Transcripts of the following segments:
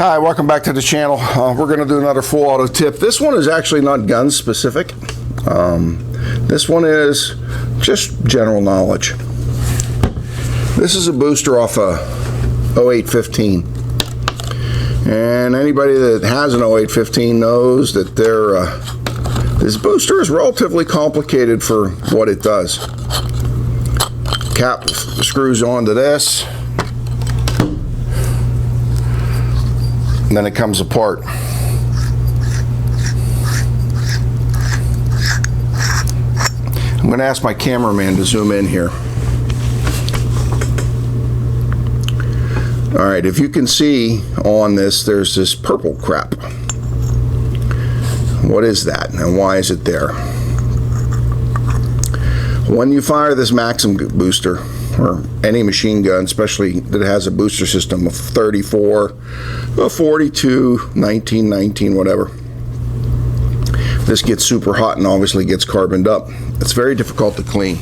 Hi, welcome back to the channel. We're going to do another full auto tip. This one is actually not gun specific. This one is just general knowledge. This is a booster off a 0815. And anybody that has an 0815 knows that this booster is relatively complicated for what it does. Cap screws onto this, and then it comes apart. I'm going to ask my cameraman to zoom in here. All right, if you can see on this, there's this purple crap. What is that and why is it there? When you fire this Maxim booster, or any machine gun, especially that has a booster system of 34, 42, 19, 19, whatever, this gets super hot and obviously gets carboned up. It's very difficult to clean.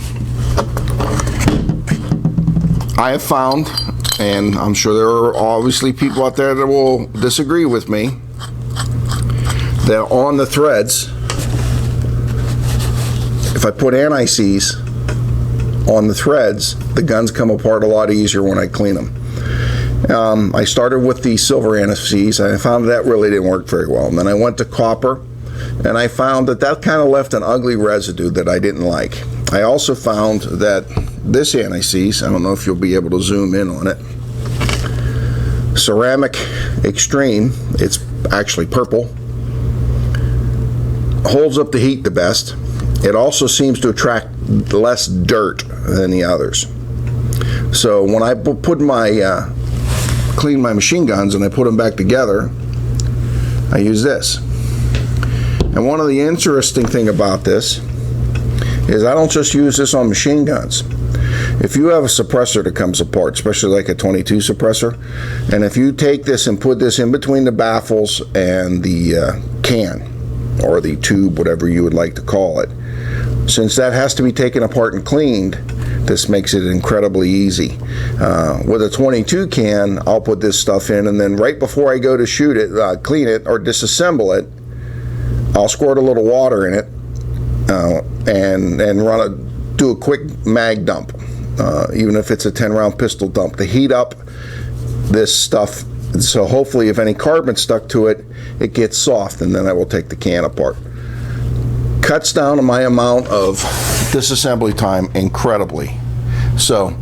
I have found, and I'm sure there are obviously people out there that will disagree with me, that on the threads, if I put anti-seize on the threads, the guns come apart a lot easier when I clean them. I started with the silver anti-seize, and I found that really didn't work very well. And then I went to copper, and I found that kind of left an ugly residue that I didn't like. I also found that this anti-seize, I don't know if you'll be able to zoom in on it, Ceramic Extreme, it's actually purple, holds up the heat the best. It also seems to attract less dirt than the others. So when I clean my machine guns and I put them back together, I use this. And one of the interesting thing about this is I don't just use this on machine guns. If you have a suppressor that comes apart, especially like a 22 suppressor, and if you take this and put this in between the baffles and the can, or the tube, whatever you would like to call it, since that has to be taken apart and cleaned, this makes it incredibly easy. With a 22 can, I'll put this stuff in, and then right before I go to shoot it, clean it, or disassemble it, I'll squirt a little water in it and do a quick mag dump, even if it's a 10-round pistol dump, to heat up this stuff. So hopefully if any carbon stuck to it, it gets soft, and then I will take the can apart. Cuts down on my amount of disassembly time incredibly. So,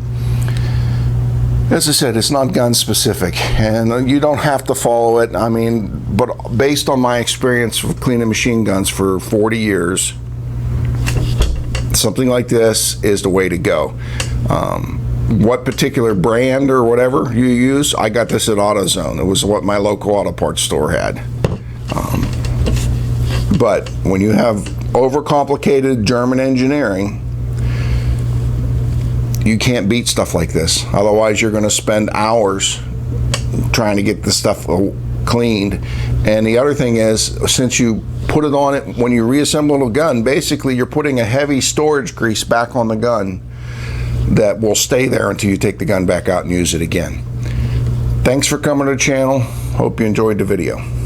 as I said, it's not gun specific, and you don't have to follow it. I mean, but based on my experience with cleaning machine guns for 40 years, something like this is the way to go. What particular brand or whatever you use, I got this at AutoZone. It was what my local auto parts store had. But when you have overcomplicated German engineering, you can't beat stuff like this. Otherwise, you're going to spend hours trying to get the stuff cleaned. And the other thing is, since you put it on it when you reassemble a gun, basically you're putting a heavy storage grease back on the gun that will stay there until you take the gun back out and use it again. Thanks for coming to the channel. Hope you enjoyed the video.